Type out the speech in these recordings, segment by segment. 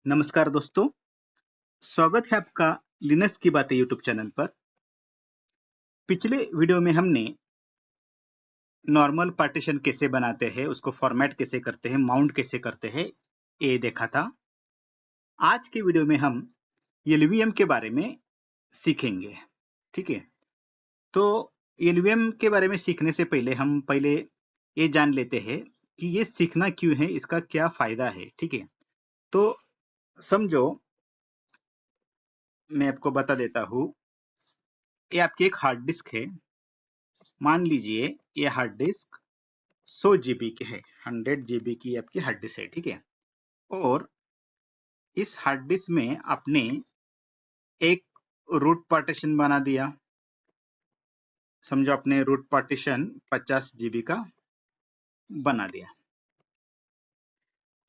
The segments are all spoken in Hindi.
नमस्कार दोस्तों, स्वागत है आपका लिनक्स की बातें यूट्यूब चैनल पर। पिछले वीडियो में हमने नॉर्मल पार्टीशन कैसे बनाते हैं, उसको फॉर्मेट कैसे करते हैं, माउंट कैसे करते हैं, ये देखा था। आज के वीडियो में हम एलवीएम के बारे में सीखेंगे। ठीक है, तो एलवीएम के बारे में सीखने से पहले हम ये जान लेते हैं कि ये सीखना क्यों है, इसका क्या फायदा है। ठीक है, तो समझो, मैं आपको बता देता हूँ। ये आपकी एक हार्ड डिस्क है। मान लीजिए ये हार्ड डिस्क 100 जीबी की है, 100 जीबी की आपकी हार्ड डिस्क है। ठीक है, और इस हार्ड डिस्क में आपने एक रूट पार्टीशन बना दिया। समझो आपने रूट पार्टीशन 50 जीबी का बना दिया,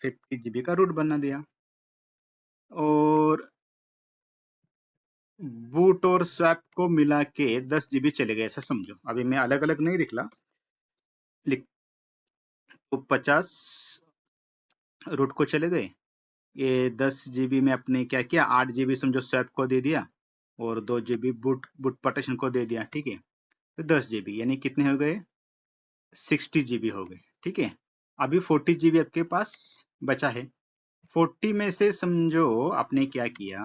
50 जीबी का रूट बना दिया, और बूट और स्वैप को मिला के 10 जीबी चले गए, ऐसा समझो। अभी मैं अलग अलग नहीं लिख तो 50 रूट को चले गए। ये 10 जीबी में आपने क्या किया, 8 जीबी समझो स्वैप को दे दिया, और 2 जीबी बूट बूट पार्टीशन को दे दिया। ठीक है, तो 10 जीबी यानी कितने हो गए, 60 जीबी हो गए। ठीक है, अभी 40 जीबी आपके पास बचा है। 40 में से समझो आपने क्या किया,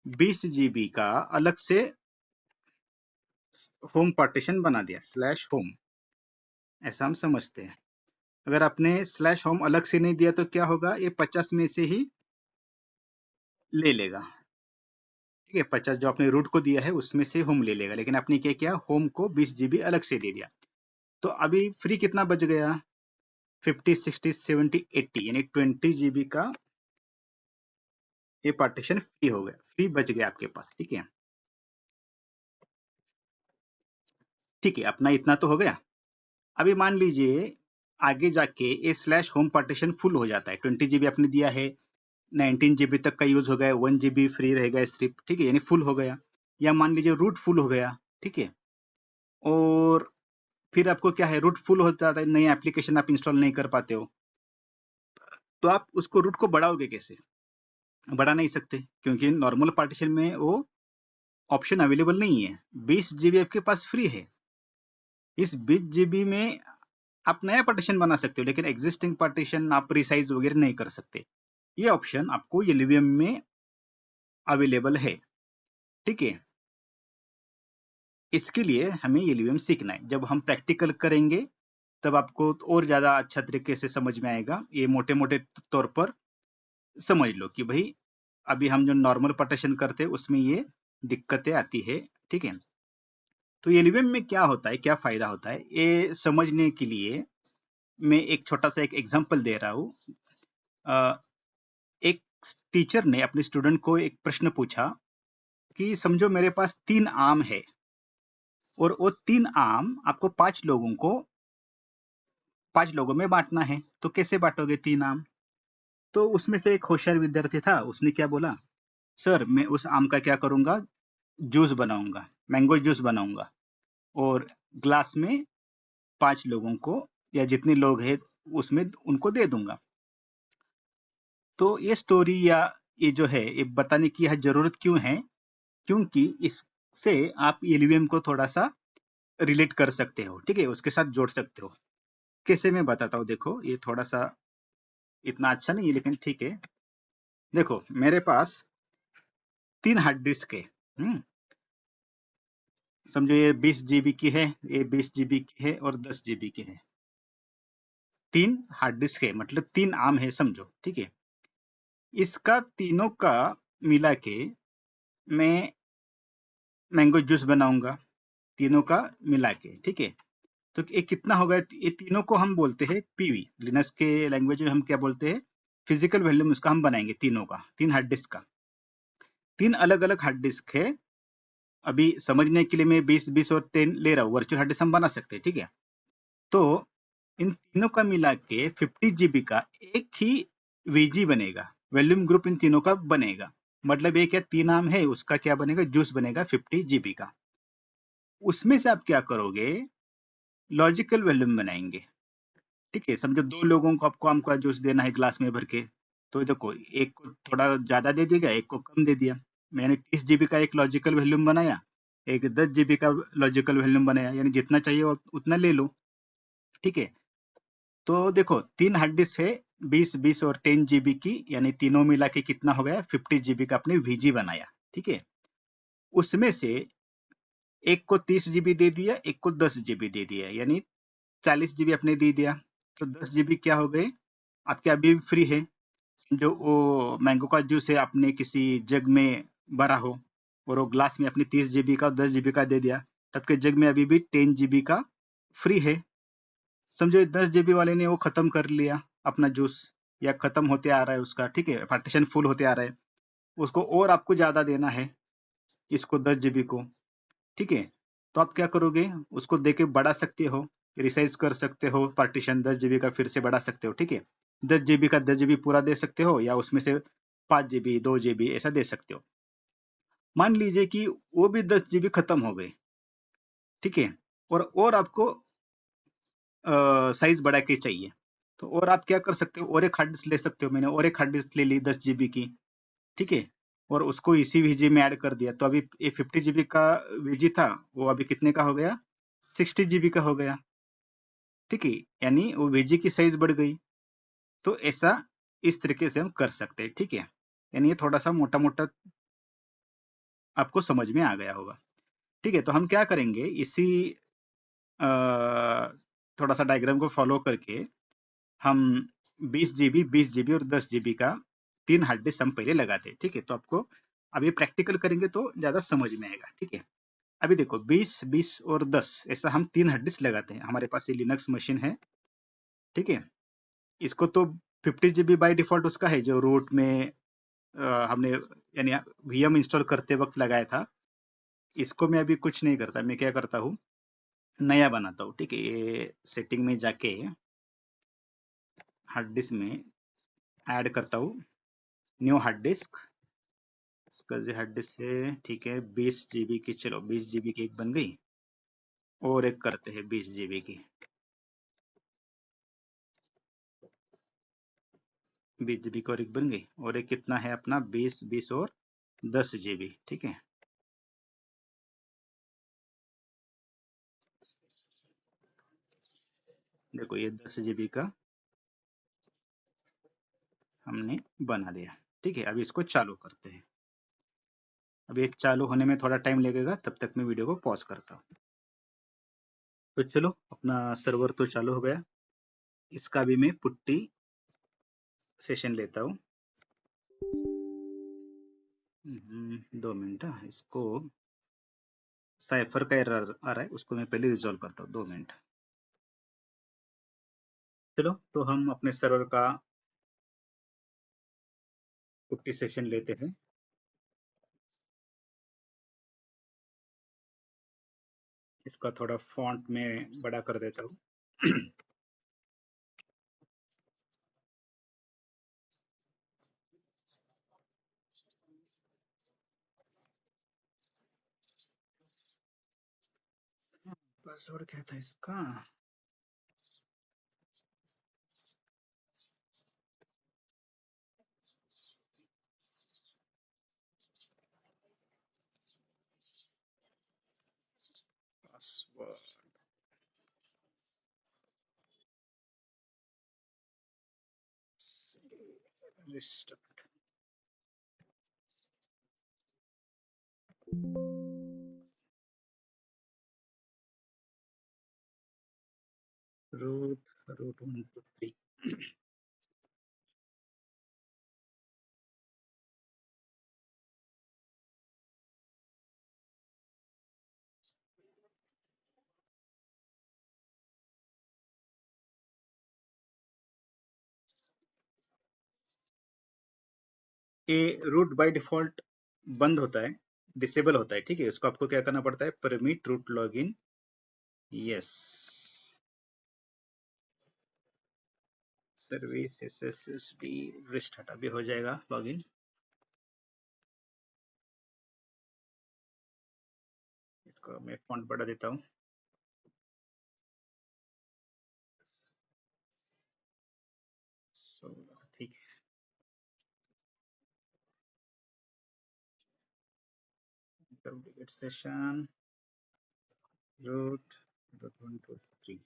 20 जीबी का अलग से होम पार्टीशन बना दिया, स्लैश होम, ऐसा हम समझते हैं। अगर आपने स्लैश होम अलग से नहीं दिया तो क्या होगा, ये 50 में से ही ले लेगा। ठीक है, 50 जो आपने रूट को दिया है उसमें से होम ले लेगा, लेकिन आपने क्या किया, होम को 20 जीबी अलग से दे दिया। तो अभी फ्री कितना बच गया, 50, 60, 70, 80 यानी 20 जीबी का ये पार्टीशन फ्री हो गया, फ्री बच गया आपके पास। ठीक है, ठीक है, अपना इतना तो हो गया। अभी मान लीजिए आगे जाके ये स्लैश होम पार्टीशन फुल हो जाता है, 20 जीबी आपने दिया है, 19 जीबी तक का यूज हो गया, 1 जीबी फ्री रहेगा सिर्फ। ठीक है, यानी फुल हो गया। या मान लीजिए रूट फुल हो गया। ठीक है, और फिर आपको क्या है, रूट फुल हो जाता है, नई एप्लीकेशन आप इंस्टॉल नहीं कर पाते हो, तो आप उसको रूट को बढ़ाओगे कैसे, बढ़ा नहीं सकते, क्योंकि नॉर्मल पार्टीशन में वो ऑप्शन अवेलेबल नहीं है। 20 जीबी आपके पास फ्री है, इस 20 जीबी में आप नया पार्टीशन बना सकते हो, लेकिन एग्जिस्टिंग पार्टीशन आप रिसाइज वगैरह नहीं कर सकते। ये ऑप्शन आपको एलवीएम में अवेलेबल है। ठीक है, इसके लिए हमें एलवीएम सीखना है। जब हम प्रैक्टिकल करेंगे तब आपको और ज्यादा अच्छा तरीके से समझ में आएगा। ये मोटे मोटे तौर पर समझ लो कि भाई अभी हम जो नॉर्मल पार्टीशन करते हैं उसमें ये दिक्कतें आती है। ठीक है, तो एलवीएम में क्या होता है, क्या फायदा होता है, ये समझने के लिए मैं एक छोटा सा एक एग्जांपल दे रहा हूँ। एक टीचर ने अपने स्टूडेंट को एक प्रश्न पूछा कि समझो मेरे पास 3 आम है, और वो 3 आम आपको 5 लोगों में बांटना है, तो कैसे बांटोगे 3 आम। तो उसमें से एक होशियार विद्यार्थी था, उसने क्या बोला, सर मैं उस आम का क्या करूंगा, जूस बनाऊंगा, मैंगो जूस बनाऊंगा, और ग्लास में 5 लोगों को या जितने लोग हैं उसमें उनको दे दूंगा। तो ये स्टोरी या ये जो है ये बताने की यह जरूरत क्यों है, क्योंकि इससे आप एलवीएम को थोड़ा सा रिलेट कर सकते हो। ठीक है, उसके साथ जोड़ सकते हो। कैसे, मैं बताता हूँ। देखो, ये थोड़ा सा इतना अच्छा नहीं है, लेकिन ठीक है। देखो, मेरे पास 3 हार्ड डिस्क है। समझो ये 20 जीबी की है, ये 20 जीबी की है, और 10 जीबी की है। 3 हार्ड डिस्क है, मतलब 3 आम है समझो। ठीक है, इसका तीनों का मिला के मैं मैंगो जूस बनाऊंगा, तीनों का मिला के। ठीक है, तो ये कितना होगा, ये तीनों को हम बोलते हैं पीवी। लिनक्स के लैंग्वेज में हम क्या बोलते हैं, फिजिकल वॉल्यूम, उसका हम बनाएंगे तीनों का, 3 हार्ड डिस्क का। 3 अलग अलग हार्ड डिस्क है। अभी समझने के लिए मैं 20 20 और 10 ले रहा हूँ, वर्चुअल हार्ड डिस्क हम बना सकते हैं। ठीक है, तो इन तीनों का मिला के 50 जीबी का एक ही वीजी बनेगा, वॉल्यूम ग्रुप इन तीनों का बनेगा। मतलब ये क्या, 3 आम है, उसका क्या बनेगा, जूस बनेगा 50 जीबी का। उसमें से आप क्या करोगे, लॉजिकल वॉल्यूम बनाएंगे। ठीक है, समझो 2 लोगों को आपको आम का जूस देना है ग्लास में भर के, तो देखो एक को थोड़ा ज्यादा दे दिया, एक को कम दे दिया। मैंने 30 GB का एक लॉजिकल वॉल्यूम बनाया, एक 10 GB का लॉजिकल वॉल्यूम बनाया, यानी जितना चाहिए उतना ले लो। ठीक है, तो देखो 3 हार्ड डिस्क है, 20 20 और 10 GB की, यानी तीनों मिला के कितना हो गया, 50 GB का अपने वीजी बनाया। ठीक है, उसमें से एक को 30 GB दे दिया, एक को 10 GB दे दिया, यानी 40 GB अपने दे दिया। तो 10 GB क्या हो गए आपके, अभी फ्री है। जो वो मैंगो का जूस है आपने किसी जग में भरा हो, और वो ग्लास में अपने 30 GB का 10 GB का दे दिया, तब के जग में अभी भी 10 GB का फ्री है। समझो 10 GB वाले ने वो खत्म कर लिया अपना जूस, या खत्म होते आ रहा है उसका, ठीक है, पार्टीशन फुल होते आ रहा है, उसको और आपको ज्यादा देना है, इसको 10 GB को। ठीक है, तो आप क्या करोगे, उसको देके बढ़ा सकते हो, रिसाइज कर सकते हो, पार्टीशन 10 GB का फिर से बढ़ा सकते हो। ठीक है, 10 GB का 10 GB पूरा दे सकते हो, या उसमें से 5 GB 2 GB ऐसा दे सकते हो। मान लीजिए कि वो भी 10 GB खत्म हो गए। ठीक है, और आपको साइज बढ़ा के चाहिए, तो और आप क्या कर सकते हो, और एक हार्ड डिस्क ले सकते हो। मैंने और एक हार्ड डिस्क ले ली 10 GB की। ठीक है, और उसको इसी वीजी में ऐड कर दिया, तो अभी एक 50 GB का वीजी था, वो अभी कितने का हो गया, 60 GB का हो गया। ठीक है, यानी वो वीजी की साइज बढ़ गई। तो ऐसा इस तरीके से हम कर सकते हैं। ठीक है, यानी ये थोड़ा सा मोटा मोटा आपको समझ में आ गया होगा। ठीक है, तो हम क्या करेंगे, इसी अ, थोड़ा सा डायग्राम को फॉलो करके हम 20 GB 20 GB और 10 GB का 3 हार्ड डिस्क हम पहले लगाते हैं। ठीक है, तो आपको अभी प्रैक्टिकल करेंगे तो ज्यादा समझ में आएगा। ठीक है, अभी देखो 20 20 और 10 ऐसा हम 3 हार्ड डिस्क लगाते हैं। हमारे पास ये लिनक्स मशीन है। ठीक है, इसको तो 50 GB बाय डिफॉल्ट उसका है, जो रूट में हमने यानी वीएम इंस्टॉल करते वक्त लगाया था। इसको मैं अभी कुछ नहीं करता, मैं क्या करता हूँ, नया बनाता हूँ। ठीक है, ये सेटिंग में जाके हार्ड डिस्क में ऐड करता हूँ, न्यू हार्ड डिस्क। इसका जो हार्ड डिस्क है, ठीक है, 20 GB की, चलो 20 GB की एक बन गई, और एक करते हैं 20 GB की। 20 GB की और एक बन गई, और एक कितना है अपना, 20 20 और 10 GB। ठीक है, देखो ये 10 GB का हमने बना दिया। ठीक है, अभी इसको चालू करते हैं। अब ये चालू होने में थोड़ा टाइम लगेगा, तब तक मैं वीडियो को पॉज करता हूँ। तो चलो, अपना सर्वर तो चालू हो गया। इसका भी मैं पुट्टी सेशन लेता हूँ। 2 मिनट, इसको साइफर का एरर आ रहा है, उसको मैं पहले रिजॉल्व करता हूँ, 2 मिनट। चलो, तो हम अपने सर्वर का पुट्टी सेशन लेते हैं। इसका थोड़ा फॉन्ट में बड़ा कर देता हूँ। पासवर्ड क्या था इसका, पासवर्ड रिस्टार्ट। Root root 1 2 3। ये रूट बाय डिफॉल्ट बंद होता है, डिसेबल होता है। ठीक है, इसको आपको क्या करना पड़ता है, permit root login, yes, service SSD restart, अभी हो जाएगा लॉगिन। इसको मैं फॉन्ट बढ़ा देता हूँ। ठीक है, डुप्लीकेट सेशन रूट 1 2 3।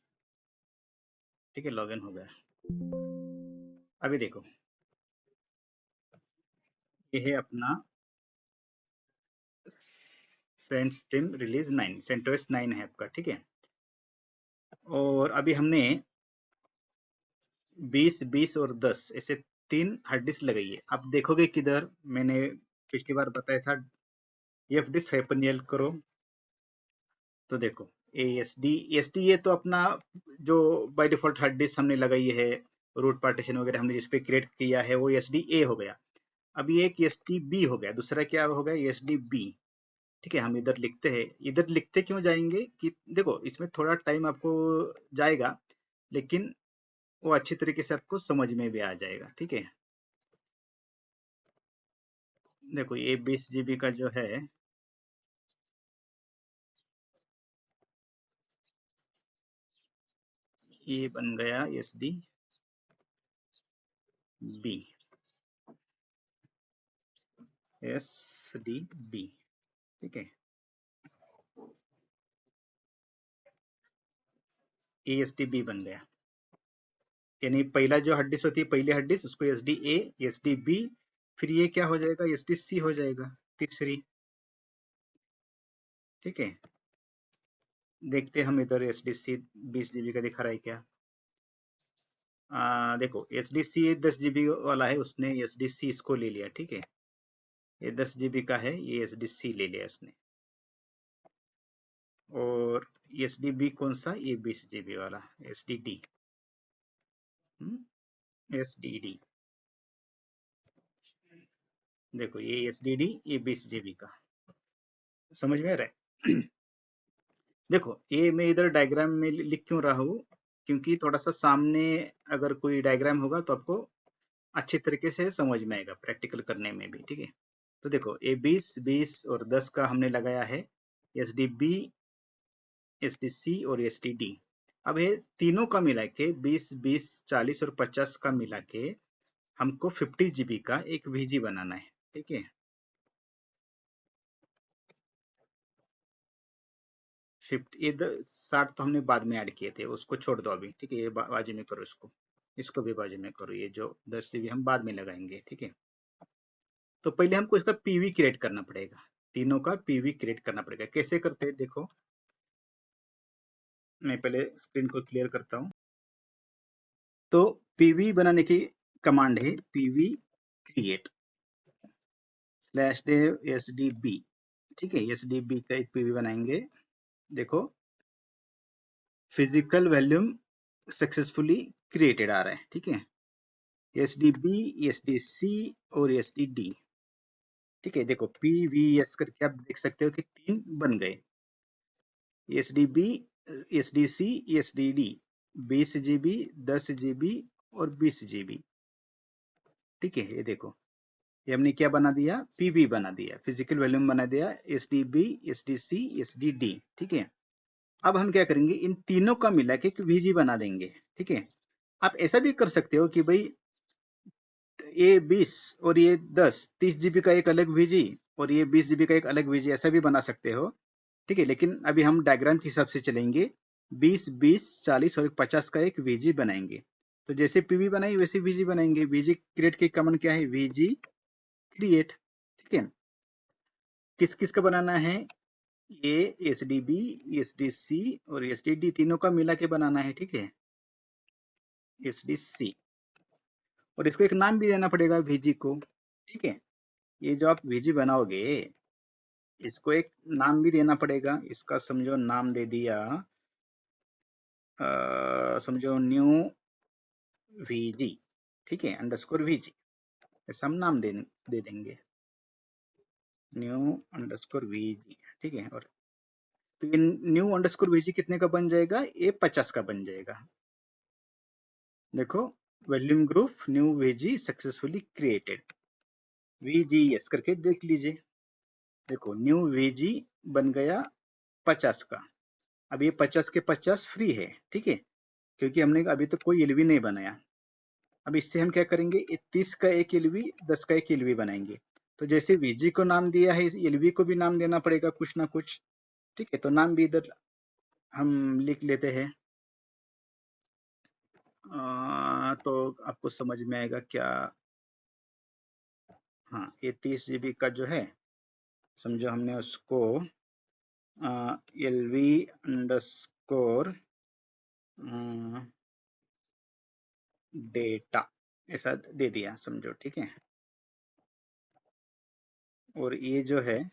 ठीक है, लॉगिन हो गया। अभी देखो, ये है अपना सेंटस्ट्रीम रिलीज 9, सेंटोस 9 है आपका। ठीक है, और अभी हमने 20, 20 और 10 ऐसे 3 हार्ड डिस्क लगाई है। आप देखोगे किधर, मैंने पिछली बार बताया था एफ डिस्क हाइपरनियल करो, तो देखो एस डी, ये तो अपना जो बाय डिफॉल्ट हार्ड डिस्क हमने लगाई है, रूट पार्टीशन वगैरह हमने जिसपे क्रिएट किया है, वो एस डी ए हो गया। अभी एक एस डी बी हो गया, दूसरा क्या हो गया, एस डी बी। ठीक है, हम इधर लिखते हैं। इधर लिखते क्यों जाएंगे कि देखो इसमें थोड़ा टाइम आपको जाएगा, लेकिन वो अच्छी तरीके से आपको समझ में भी आ जाएगा। ठीक है, देखो ये 20 जीबी का जो है, ये बन गया S D B, S D B. ठीक है, ए एस डी बी बन गया, यानी पहला जो हार्ड डिस्क होती है, पहली हार्ड डिस्क, उसको S D A, S D B, फिर ये क्या हो जाएगा, एस डी सी हो जाएगा, तीसरी। ठीक है, देखते हैं हम इधर एस डी सी 20 जीबी का दिखा रहा है क्या। देखो एस डी सी 10 जीबी वाला है, उसने एस डी सी इसको ले लिया। ठीक है, ये 10 जीबी का है, ये एस डी सी ले लिया उसने। और एस डी बी कौन सा, ये 20 जीबी वाला S D D, S D D. देखो ये एस डी डी, ये 20 जीबी का, समझ में आ रहा है। देखो ये मैं इधर डायग्राम में लिख क्यों रहा हूँ, क्योंकि थोड़ा सा सामने अगर कोई डायग्राम होगा तो आपको अच्छे तरीके से समझ में आएगा प्रैक्टिकल करने में भी। ठीक है, तो देखो ये 20, 20 और 10 का हमने लगाया है, S D B, S D C और एस डी डी। अब ये तीनों का मिला के 20, 20, 40 और 50 का मिला के हमको 50 जीबी का एक वीजी बनाना है। ठीक है, 50, ये 60 तो हमने बाद में ऐड किए थे, उसको छोड़ दो अभी। ठीक है, ये बाजू में करो, इसको इसको भी बाजू में करो, ये जो 10 जीबी हम बाद में लगाएंगे। ठीक है, तो पहले हमको इसका पीवी क्रिएट करना पड़ेगा, तीनों का पीवी क्रिएट करना पड़ेगा। कैसे करते हैं देखो, मैं पहले स्क्रीन को क्लियर करता हूँ। तो पीवी बनाने की कमांड है PV create slash dev S D B. ठीक है, एस डी बी का एक पीवी बनाएंगे। देखो फिजिकल वॉल्यूम सक्सेसफुली क्रिएटेड आ रहा है। ठीक है, S D B, S D C और एस डी डी। ठीक है, देखो पी वी एस करके आप देख सकते हो कि 3 बन गए, S D B, S D C, S D D, 20 GB, 10 GB और 20 जीबी। ठीक है, ये देखो ये हमने क्या बना दिया, पीबी बना दिया, फिजिकल वॉल्यूम बना दिया, S D B, S D C, S D D. ठीक है, अब हम क्या करेंगे, इन तीनों का मिला के एक वीजी बना देंगे। ठीक है, आप ऐसा भी कर सकते हो कि भाई ये 20 और ये 10, 30 जीबी का एक अलग वीजी और ये 20 जीबी का एक अलग वीजी, ऐसा भी बना सकते हो। ठीक है, लेकिन अभी हम डायग्राम के हिसाब से चलेंगे, 20, 20, 40 और 50 का एक वीजी बनाएंगे। तो जैसे पीवी बनाई वैसे वीजी बनाएंगे। वीजी क्रिएट की कमांड क्या है, वीजी क्रिएट। ठीक है, किस किस का बनाना है, ये S D B, S D C और एस डी डी, तीनों का मिला के बनाना है। ठीक है, एस डी सी, और इसको एक नाम भी देना पड़ेगा वीजी को। ठीक है, ये जो आप वीजी बनाओगे इसको एक नाम भी देना पड़ेगा। इसका समझो नाम दे दिया, समझो न्यू वीजी। ठीक है, अंडरस्कोर वीजी, ऐसा हम नाम दे देंगे, न्यू अंडरस्कोर वीजी। ठीक है, और तो ये न्यू अंडरस्कोर वीजी कितने का बन जाएगा, ये 50 का बन जाएगा। देखो volume group new VG successfully created, VGS करके देख लीजिए। देखो न्यू वीजी बन गया 50 का। अब ये 50 के 50 फ्री है। ठीक है, क्योंकि हमने अभी तक कोई एलवी नहीं बनाया। अब इससे हम क्या करेंगे, 30 का एक एलवी, 10 का एक एलवी बनाएंगे। तो जैसे वीजी को नाम दिया है, इस एलवी को भी नाम देना पड़ेगा कुछ ना कुछ। ठीक है, तो नाम भी इधर हम लिख लेते हैं। तो आपको समझ में आएगा क्या। हाँ, ये 30 GB का जो है, समझो हमने उसको एलवी अंडरस्कोर डेटा ऐसा दे दिया, समझो। ठीक है, और ये जो है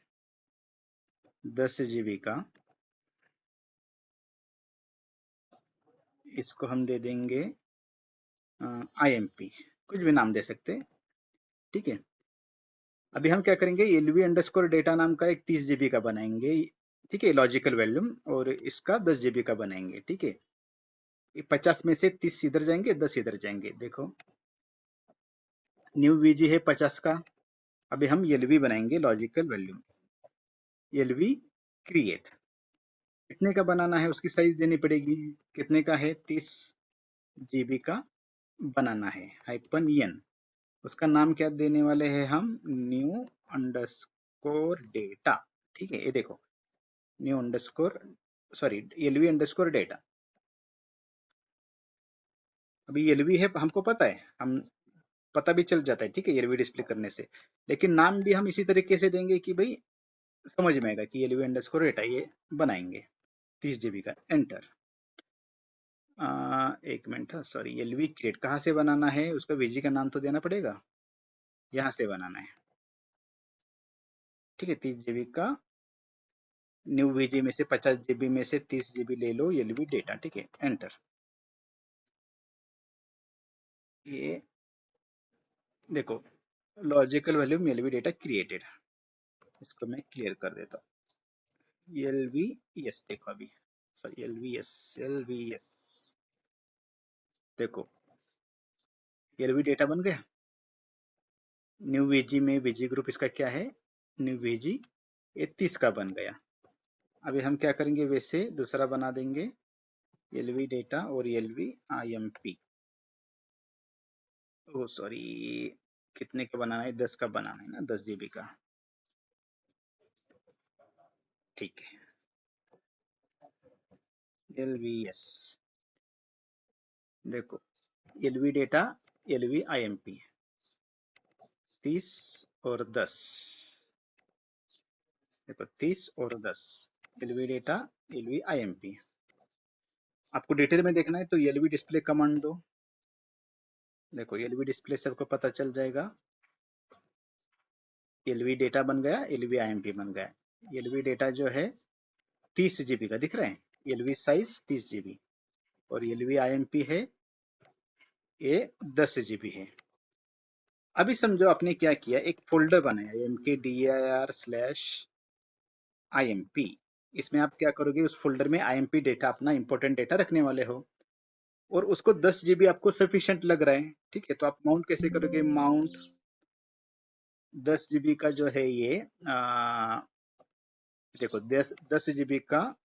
10 GB का, इसको हम दे देंगे IMP, कुछ भी नाम दे सकते। ठीक है, अभी हम क्या करेंगे, एलवी अंडरस्कोर डेटा नाम का एक 30 GB का बनाएंगे। ठीक है, लॉजिकल वॉल्यूम, और इसका 10 GB का बनाएंगे। ठीक है, 50 में से 30 इधर जाएंगे, 10 इधर जाएंगे। देखो, न्यू वीजी है 50 का। अभी हम एलवी बनाएंगे, लॉजिकल वॉल्यूम, एलवी क्रिएट। कितने का बनाना है, उसकी साइज देनी पड़ेगी। कितने का है, 30 GB का बनाना है, -n। उसका नाम क्या देने वाले हैं हम, न्यू अंडरस्कोर डेटा। ठीक है, ये देखो, new underscore, sorry, LV underscore data. अभी एलवी है, हमको पता है, हम पता भी चल जाता है। ठीक है, एलवी डिस्प्ले करने से। लेकिन नाम भी हम इसी तरीके से देंगे कि भाई समझ में आएगा कि एलवी अंडरस्कोर डेटा ये बनाएंगे। 30 GB का, एंटर। एक मिनट, सॉरी, एलवी क्रिएट कहाँ से बनाना है, उसका वीजी का नाम तो देना पड़ेगा। यहाँ से बनाना है। ठीक है, 30 GB का न्यू वीजी में से 50 GB में से 30 GB ले लो, एलवी डेटा। ठीक है, एंटर। ये देखो, logical volume LV data created. इसको मैं क्लियर कर देता हूँ। एलवी यस, देखो अभी, sorry, LV S, LV S, देखो एलवी डेटा बन गया। न्यू वीजी में वीजी ग्रुप इसका क्या है, न्यू वीजी, ये 30 का बन गया। अभी हम क्या करेंगे, वैसे दूसरा बना देंगे, एलवी डेटा और एलवी IMP। ओ सॉरी, कितने का बनाना है, 10 का बनाना है ना, 10 GB का। ठीक है, LVS, देखो, एलवी डेटा, एलवी IMP, 30 और 10। देखो, 30 और 10, एलवी डेटा, एलवी IMP। आपको डिटेल में देखना है तो एलवी डिस्प्ले कमांड दो। देखो, एलवी डिस्प्ले सबको पता चल जाएगा। एलवी डेटा बन गया, एलवी IMP बन गया। एलवी डेटा जो है 30 GB का दिख रहा है, एलवी साइज 30 GB, और एलवी IMP है ये 10 GB है। अभी समझो आपने क्या किया, एक फोल्डर बनाया mkdir/IMP। इसमें आप क्या करोगे, उस फोल्डर में IMP डेटा, अपना इंपॉर्टेंट डेटा रखने वाले हो, और उसको 10 GB आपको सफिशिएंट लग रहा है। ठीक है, तो आप माउंट कैसे करोगे, माउंट 10 GB का जो है ये, देखो, 10 GB का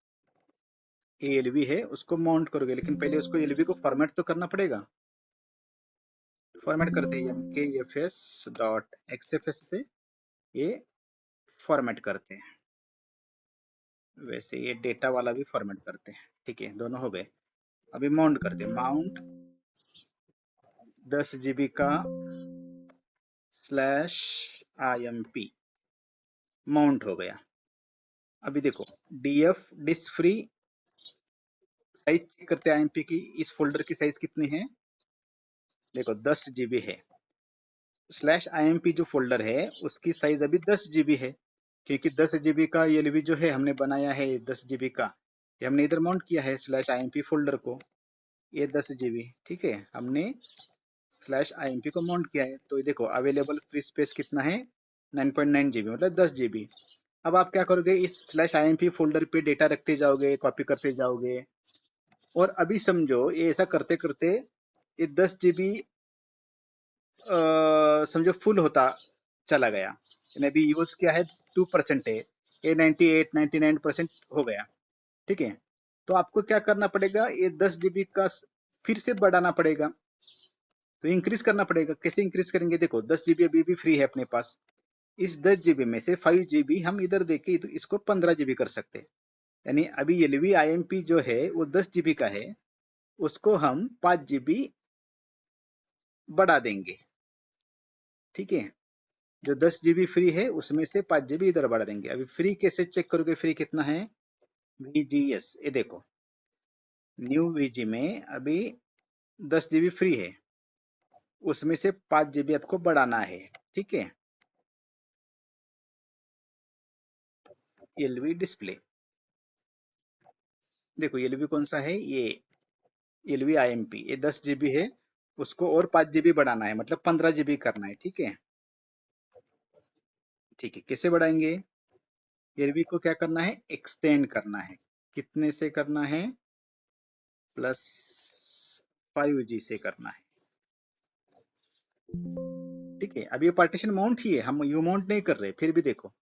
एलवी है, उसको माउंट करोगे, लेकिन पहले उसको एलवी को फॉर्मेट तो करना पड़ेगा। फॉर्मेट करते हैं mkfs.xfs से, ये फॉर्मेट करते हैं। वैसे ये डेटा वाला भी फॉर्मेट करते हैं। ठीक है, दोनों हो गए। अभी माउंट करते हैं, माउंट 10 GB का /IMP, माउंट हो गया। अभी देखो, df disk free size check करते हैं IMP की, इस फोल्डर की साइज कितनी है, देखो 10 GB है। /IMP जो फोल्डर है उसकी साइज अभी 10 GB है, क्योंकि 10 GB का एलवी जो है हमने बनाया है, 10 GB का, ये हमने इधर माउंट किया है /IMP फोल्डर को, ये 10 GB। ठीक है, हमने /IMP को माउंट किया है। तो ये देखो, अवेलेबल फ्री स्पेस कितना है, 9.9 GB, मतलब 10 GB। अब आप क्या करोगे, इस /IMP फोल्डर पे डेटा रखते जाओगे, कॉपी करते जाओगे, और अभी समझो ये ऐसा करते करते ये 10 GB समझो फुल होता चला गया। अभी यूज क्या है, 2% है, ये 98-99% हो गया। ठीक है, तो आपको क्या करना पड़ेगा, ये 10 GB का फिर से बढ़ाना पड़ेगा, तो इंक्रीज करना पड़ेगा। कैसे इंक्रीज करेंगे, देखो 10 GB अभी भी फ्री है अपने पास, इस 10 GB में से 5 GB हम इधर देके तो इसको 15 GB कर सकते हैं। यानी अभी LVIMP जो है वो 10 GB का है, उसको हम 5 GB बढ़ा देंगे। ठीक है, जो 10 GB फ्री है उसमें से 5 GB इधर बढ़ा देंगे। अभी फ्री कैसे चेक करोगे, फ्री कितना है? VGS, ये देखो न्यू VG में अभी 10 GB फ्री है, उसमें से 5 GB आपको बढ़ाना है। ठीक है, LV डिस्प्ले, देखो LV कौन सा है, ये LVIMP, ये 10 GB है, उसको और 5 GB बढ़ाना है, मतलब 15 GB करना है। ठीक है, ठीक है, कैसे बढ़ाएंगे? LV को क्या करना है? एक्सटेंड करना है। कितने से करना है? +5G से करना है। ठीक है, अब ये पार्टीशन माउंट ही है, हम यू माउंट नहीं कर रहे, फिर भी देखो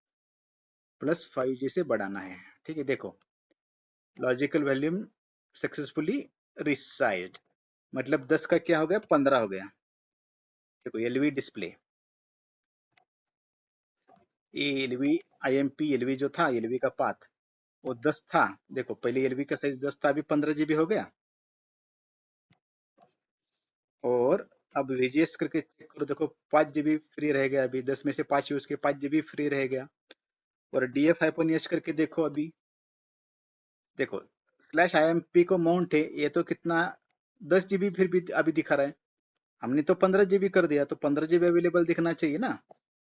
+5G से बढ़ाना है। ठीक है, देखो लॉजिकल वॉल्यूम सक्सेसफुली रिसाइड, मतलब 10 का क्या हो गया? 15 हो गया। देखो LV डिस्प्ले, ये LVIMP LV जो था, LV का पाथ वो 10 था। देखो पहले LV का साइज 10 था, अभी 15 GB हो गया। और अब VGS करके चेक करो, देखो 5 GB फ्री रह गया, अभी 10 में से 5 यूज के 5 GB फ्री रह गया। और DF-H करके देखो, अभी देखो /IMP को माउंट है, ये तो कितना 10 GB फिर भी अभी दिखा रहा है। हमने तो 15 GB कर दिया, तो 15 GB अवेलेबल दिखना चाहिए ना,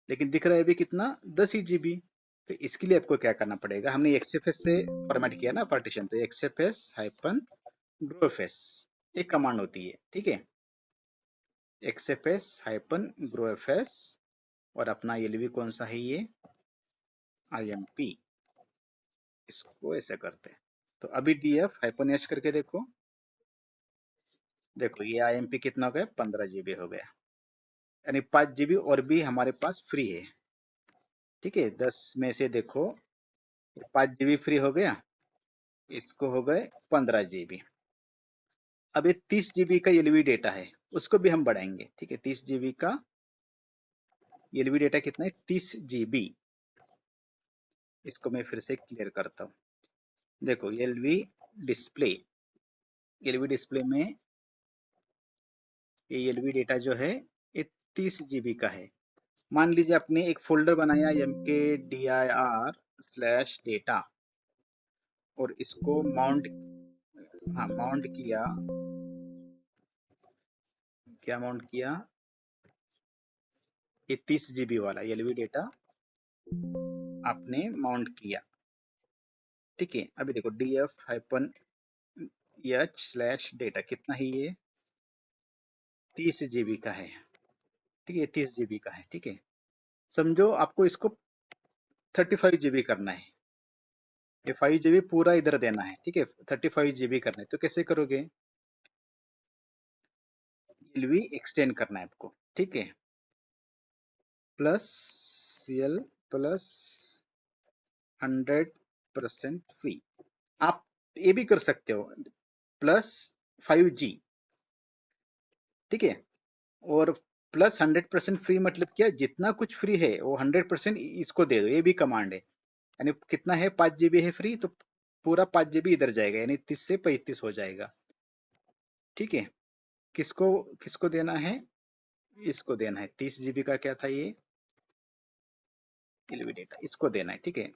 लेकिन दिख रहा है अभी कितना? 10 ही GB। तो इसके लिए आपको क्या करना पड़ेगा, हमने XFS से फॉर्मेट किया ना पार्टीशन, तो XFS-GROFS एक कमांड होती है। ठीक है, XFS-GROFS, और अपना LV कौन सा है, ये IMP, इसको ऐसे करते हैं। तो अभी DF-H करके देखो, देखो ये IMP कितना हो गया? 15 GB हो गया, यानी 5 GB और भी हमारे पास फ्री है। ठीक है, 10 में से देखो 5 GB फ्री हो गया, इसको हो गए 15 GB। अब ये 30 GB का LV डेटा है, उसको भी हम बढ़ाएंगे। ठीक है, 30 GB का LV डेटा कितना है? 30 GB। इसको मैं फिर से क्लियर करता हूँ। देखो डिस्प्ले LV डिस्प्ले में ये LV डेटा जो है ये 30 GB का है। मान लीजिए आपने एक फोल्डर बनाया mkdir/data, और इसको माउंट, हाँ माउंट किया, क्या माउंट किया? ये 30 GB वाला LV डेटा आपने माउंट किया। ठीक है, अभी देखो DF-H/data कितना है? ये 30 GB का है। ठीक है, 30 GB का है। ठीक है, समझो आपको इसको 35 GB करना है, ये 5 GB पूरा इधर देना है। ठीक है, 35 GB करना है, तो कैसे करोगे? LV एक्सटेंड करना है आपको। ठीक है, +CL +100% फ्री। आप ये भी कर सकते हो +5G। ठीक है, और +100% फ्री मतलब क्या? जितना कुछ फ्री है वो 100% इसको दे दो, ये भी कमांड है। यानी कितना है? 5 GB है फ्री, तो पूरा 5 GB इधर जाएगा, यानी 30 से 35 हो जाएगा। ठीक है, किसको किसको देना है? इसको देना है। 30 GB का क्या था ये? LV डेटा, इसको देना है। ठीक है,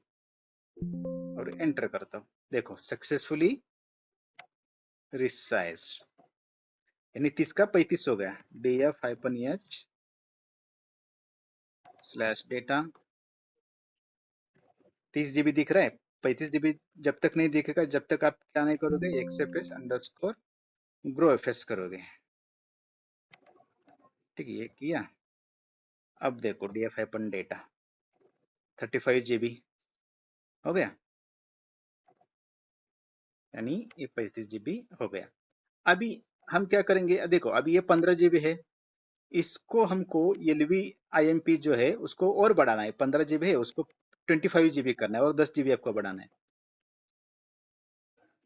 और एंटर करता हूँ, देखो सक्सेसफुली रिसाइज, यानी 30 का 35 हो गया। DF-H/data 30 GB दिख रहा है, 35 GB जब तक नहीं दिखेगा, जब तक आप क्या नहीं करोगे? XFS_GROFS करोगे। ठीक है, ये किया। अब देखो DF-H/data 35 GB हो गया, यानी ये 35 GB हो गया। अभी हम क्या करेंगे? देखो अभी ये 15 GB है, इसको हमको LV IMP जो है उसको और बढ़ाना है। 15 GB है, उसको 25 GB करना है, और 10 GB आपको बढ़ाना है।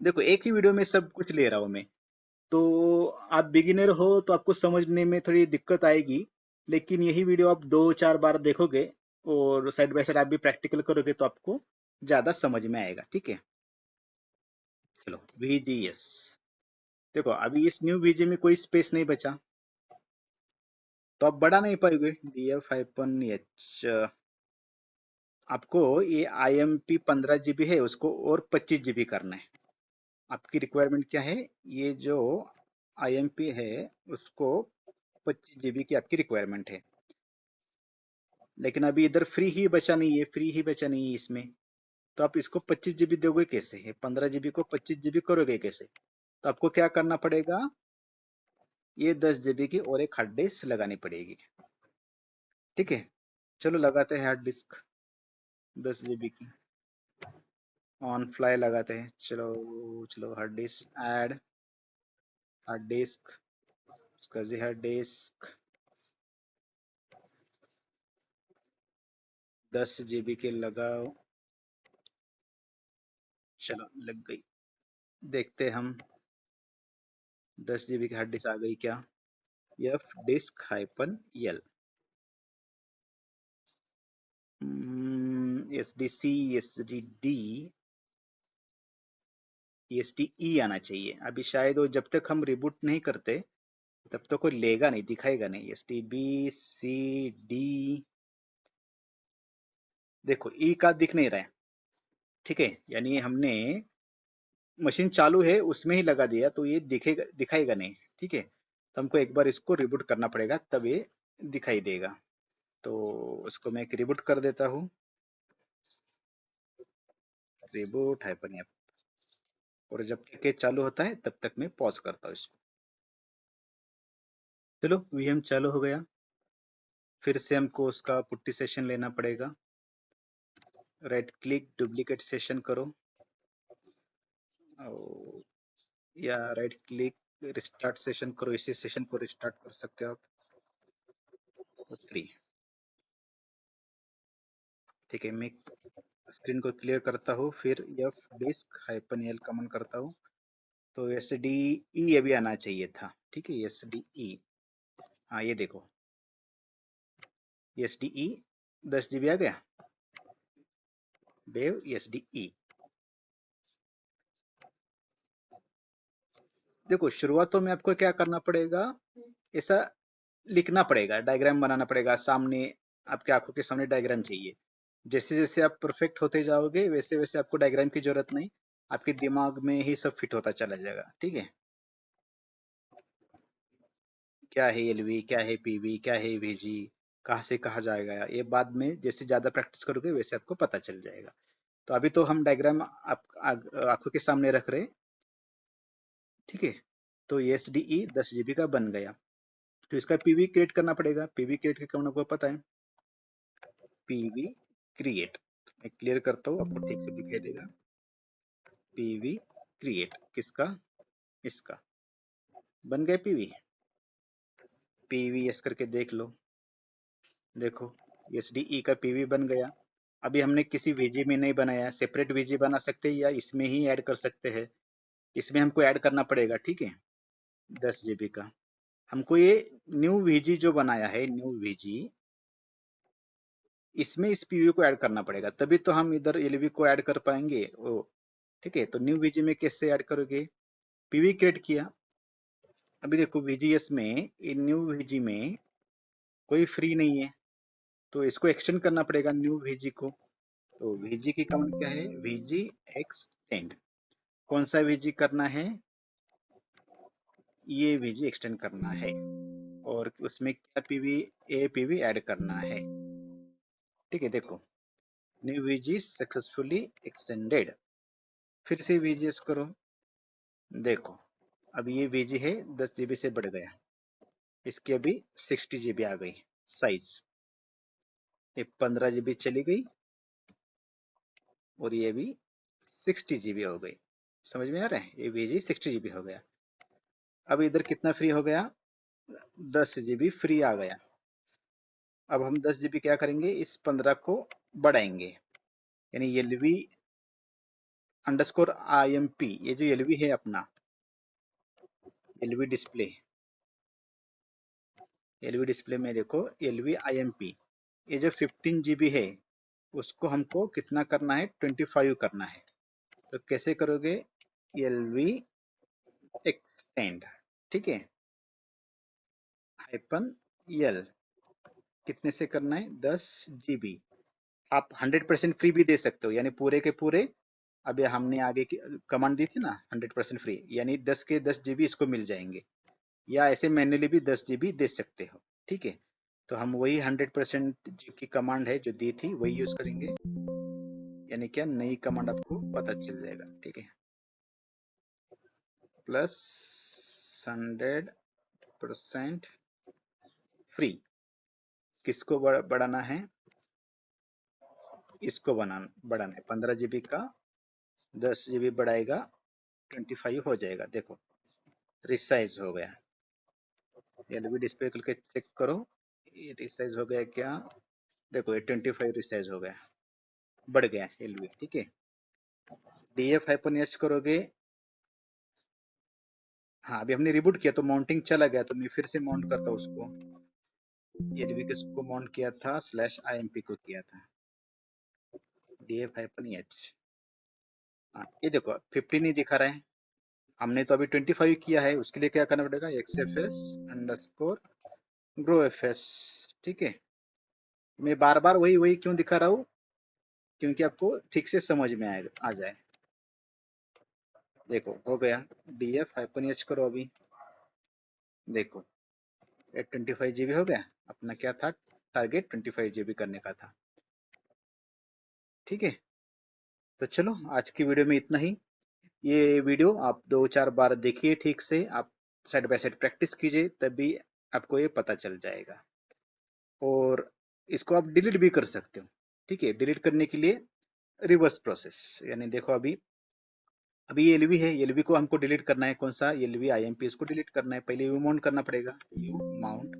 देखो एक ही वीडियो में सब कुछ ले रहा हूं मैं, तो आप बिगिनर हो तो आपको समझने में थोड़ी दिक्कत आएगी, लेकिन यही वीडियो आप 2-4 बार देखोगे और साइड बाय साइड आप भी प्रैक्टिकल करोगे तो आपको ज्यादा समझ में आएगा, ठीक है। चलो VGS, देखो अभी इस न्यू VG में कोई स्पेस नहीं बचा, तो आप बढ़ा नहीं पाओगे। DF-H, आपको ये IMP 15 GB है उसको और 25 GB करना है। आपकी रिक्वायरमेंट क्या है, ये जो IMP है उसको 25 GB की आपकी रिक्वायरमेंट है, लेकिन अभी इधर फ्री ही बचा नहीं है, फ्री ही बचा नहीं है इसमें। तो आप इसको 25 GB दोगे कैसे है, 15 GB को 25 GB करोगे कैसे? तो आपको क्या करना पड़ेगा, ये 10 GB की और एक हार्ड डिस्क लगानी पड़ेगी, ठीक है। चलो लगाते हैं हार्ड डिस्क 10 GB की, ऑन फ्लाई लगाते हैं। चलो चलो hard disk add, hard disk, इसका जी हार्ड डिस्क 10 GB के लगाओ। चलो लग गई, देखते हम 10 GB की हार्ड डिस्क आ गई क्या। F-disk-L, SDC, SDD, SDE आना चाहिए। अभी शायद वो जब तक हम रिबूट नहीं करते तब तक कोई लेगा नहीं, दिखाएगा नहीं। SDB, CD, देखो E का दिख नहीं रहा है, ठीक है, यानी हमने मशीन चालू है उसमें ही लगा दिया तो ये दिखेगा, दिखाएगा नहीं, ठीक है। तो हमको एक बार इसको रिबूट करना पड़ेगा तब ये दिखाई देगा। तो उसको मैं एक रिबूट कर देता हूँ, रिबूट हाइपन एफ, और जब तक ये चालू होता है तब तक मैं पॉज करता हूँ इसको। चलो VM चालू हो गया, फिर से हमको उसका पुट्टी सेशन लेना पड़ेगा। राइट क्लिक डुप्लीकेट सेशन करो, और या राइट क्लिक रिस्टार्ट सेशन करो, इसी सेशन को रिस्टार्ट कर सकते हो आप। 3, ठीक है, मैं स्क्रीन को क्लियर करता हूँ, फिर F-disk-L कमेंट करता हूँ। तो SDE अभी आना चाहिए था, ठीक है, SDE, हाँ ये देखो SDE 10 GB आ गया, डेव SDE। देखो शुरुआतों में आपको क्या करना पड़ेगा, ऐसा लिखना पड़ेगा, डायग्राम बनाना पड़ेगा सामने, आपके आंखों के सामने डायग्राम चाहिए। जैसे जैसे आप परफेक्ट होते जाओगे वैसे वैसे आपको डायग्राम की जरूरत नहीं, आपके दिमाग में ही सब फिट होता चला जाएगा, ठीक है। क्या है LV, क्या है PV, क्या है VG, कहाँ से कहाँ जाएगा, ये बाद में जैसे ज्यादा प्रैक्टिस करोगे वैसे आपको पता चल जाएगा। तो अभी तो हम डायग्राम आप आंखों के सामने रख रहे, ठीक है। तो SDE 10 GB का बन गया, तो इसका PV क्रिएट करना पड़ेगा। PV क्रिएट के करना आपको पता है, PV क्रिएट, मैं क्लियर करता हूँ आपको ठीक से दिखाई देगा। PV क्रिएट किसका, इसका बन गया PV, PVS करके देख लो, देखो SDE का PV बन गया। अभी हमने किसी VG में नहीं बनाया, सेपरेट VG बना सकते हैं या इसमें ही ऐड कर सकते हैं, इसमें हमको ऐड करना पड़ेगा, ठीक है। 10 GB का हमको ये न्यू VG जो बनाया है, न्यू VG, इसमें इस PV को ऐड करना पड़ेगा, तभी तो हम इधर LV को ऐड कर पाएंगे ओ, ठीक है। तो न्यू VG में कैसे ऐड करोगे, PV क्रिएट किया। अभी देखो VGS में, इन न्यू VG में कोई फ्री नहीं है, तो इसको एक्सटेंड करना पड़ेगा न्यू VG को। तो VG की कमांड क्या है, VG एक्सटेंड, कौन सा VG करना है, ये VG एक्सटेंड करना है, और उसमें क्या PV, ए PV ऐड करना है, ठीक है। देखो न्यू VG सक्सेसफुली एक्सटेंडेड, फिर से VGS करो, देखो अब ये VG है 10 GB से बढ़ गया, इसकी अभी 60 GB आ गई साइज, ये 15 GB चली गई, और ये भी 60 GB हो गई। समझ में आ रहा है, ये VG 60 GB हो गया। अब इधर कितना फ्री हो गया, 10 GB फ्री आ गया। अब हम 10 GB क्या करेंगे, इस 15 को बढ़ाएंगे, यानी LV _IMP, ये जो LV है अपना, LV डिस्प्ले, LV डिस्प्ले में देखो LV IMP, ये जो 15 GB है उसको हमको कितना करना है, 25 करना है। तो कैसे करोगे, LV एक्सटेंड, ठीक है, -L कितने से करना है, 10 GB। आप 100% फ्री भी दे सकते हो, यानी पूरे के पूरे। अभी हमने आगे की कमांड दी थी ना, 100% फ्री, यानी 10 के 10 GB इसको मिल जाएंगे। या ऐसे मैन्युअली भी 10 GB दे सकते हो, ठीक है। तो हम वही 100% की कमांड है जो दी थी वही यूज करेंगे, यानी क्या, नई कमांड आपको पता चल जाएगा, ठीक है। +100% फ्री, किसको बढ़ाना है, इसको बढ़ाना है। 15 GB का 10 GB बढ़ाएगा, 25 हो जाएगा। देखो रिसाइज हो गया। LV डिस्प्ले करके चेक करो, ये रिसाइज हो गया क्या, देखो ये 25 रिसाइज हो गया, बढ़ गया LV, ठीक है। DF-H करोगे, हाँ अभी हमने रिबूट किया तो माउंटिंग चला गया, तो मैं फिर से माउंट करता हूँ उसको। LV किसको माउंट किया था, /IMP को किया था। DF-H, हाँ ये देखो 50 नहीं दिखा रहा है, हमने तो अभी 25 किया है। उसके लिए क्या करना पड़ेगा, XFS_GrowFS, ठीक है। मैं बार बार वही वही क्यों दिखा रहा हूँ, क्योंकि आपको ठीक से समझ में आ जाए। देखो हो गया, DF-H करो अभी, देखो 25 GB हो गया। अपना क्या था टारगेट, 25 GB करने का था, ठीक है। तो चलो आज की वीडियो में इतना ही। ये वीडियो आप 2-4 बार देखिए ठीक से, आप साइड बाय साइड प्रैक्टिस कीजिए, तभी आपको ये पता चल जाएगा। और इसको आप डिलीट भी कर सकते हो, ठीक है। डिलीट करने के लिए रिवर्स प्रोसेस, यानी देखो अभी अभी ये LV है, LV को हमको डिलीट करना है। कौन सा, LV IMP, इसको डिलीट करना है। पहले यू माउंट करना पड़ेगा, you mount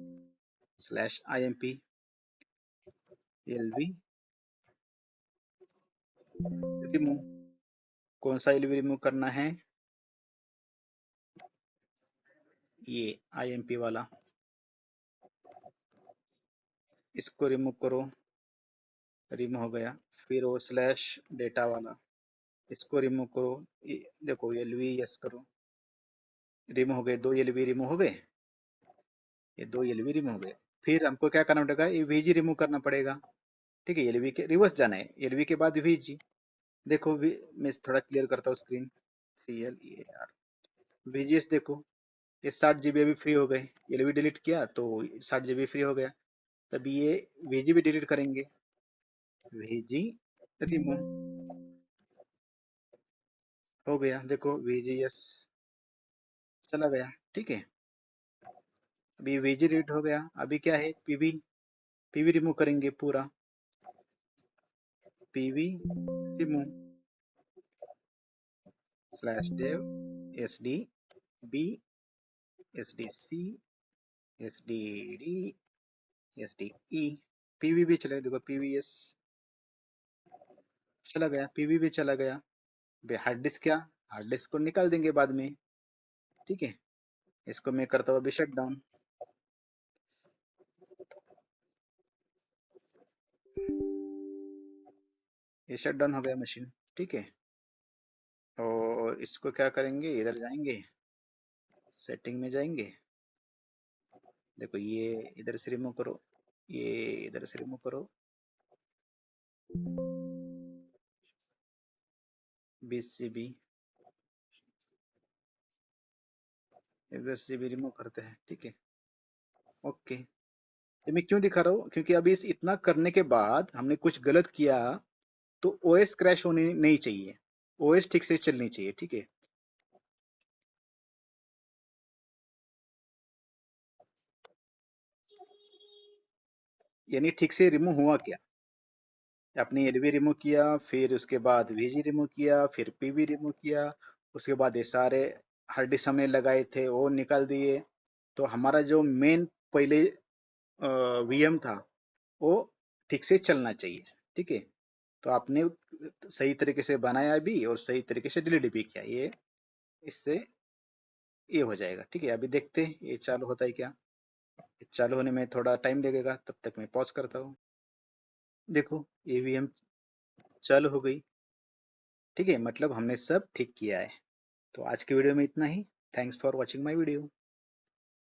/IMP LV remove. कौन सा LV रिमूव करना है, ये IMP वाला, इसको रिमूव करो, रिमूव हो गया। फिर वो /डेटा वाला, इसको रिमूव करो, देखो LV यस करो, रिमूव हो गए। 2 LV रिमूव हो गए, ये 2 LV रिमूव हो गए। फिर हमको क्या करना पड़ेगा, ये VG रिमूव करना पड़ेगा, ठीक है। LV के रिवर्स जाना है, LV के बाद VG। देखो मैं थोड़ा क्लियर करता हूँ स्क्रीन, CLEAR VGS, देखो ये 60 GB अभी फ्री हो गए। LV डिलीट किया तो 60 GB फ्री हो गया, तभी ये VG भी डिलीट करेंगे, VG रिमूव हो गया। देखो VGS चला गया, ठीक है। अभी VG डिलीट हो गया, अभी क्या है, PV रिमूव करेंगे पूरा, PV remove /dev SDB SDC SDD SDE, PV भी चला गया। देखो PVS चला गया, PV भी चला गया। हार्ड डिस्क, क्या हार्ड डिस्क को निकाल देंगे बाद में, ठीक है। इसको मैं करता हूँ अभी शट डाउन, ये शट डाउन हो गया मशीन, ठीक है। और इसको क्या करेंगे, इधर जाएंगे, सेटिंग में जाएंगे, देखो ये इधर से रिमूव करो, ये इधर से रिमूव करो, 20 GB, 10 GB रिमूव करते हैं, ठीक है, ओके। ये मैं क्यों दिखा रहा हूँ, क्योंकि अभी इस इतना करने के बाद हमने कुछ गलत किया, तो OS क्रैश होने नहीं चाहिए, OS ठीक से चलनी चाहिए, ठीक है। यानी ठीक से रिमूव हुआ क्या, आपने LV रिमूव किया, फिर उसके बाद VG रिमूव किया, फिर PV रिमूव किया, उसके बाद ये सारे हार्ड डिस्क हमने लगाए थे वो निकाल दिए। तो हमारा जो मेन पहले VM था वो ठीक से चलना चाहिए, ठीक है। तो आपने सही तरीके से बनाया भी और सही तरीके से डिलीट भी किया, ये इससे ये हो जाएगा, ठीक है। अभी देखते हैं ये चालू होता है क्या। ये चालू होने में थोड़ा टाइम लगेगा, तब तक मैं पॉज करता हूँ। देखो ईवीएम चालू हो गई। ठीक है, मतलब हमने सब ठीक किया है। तो आज की वीडियो में इतना ही। Thanks for watching my video.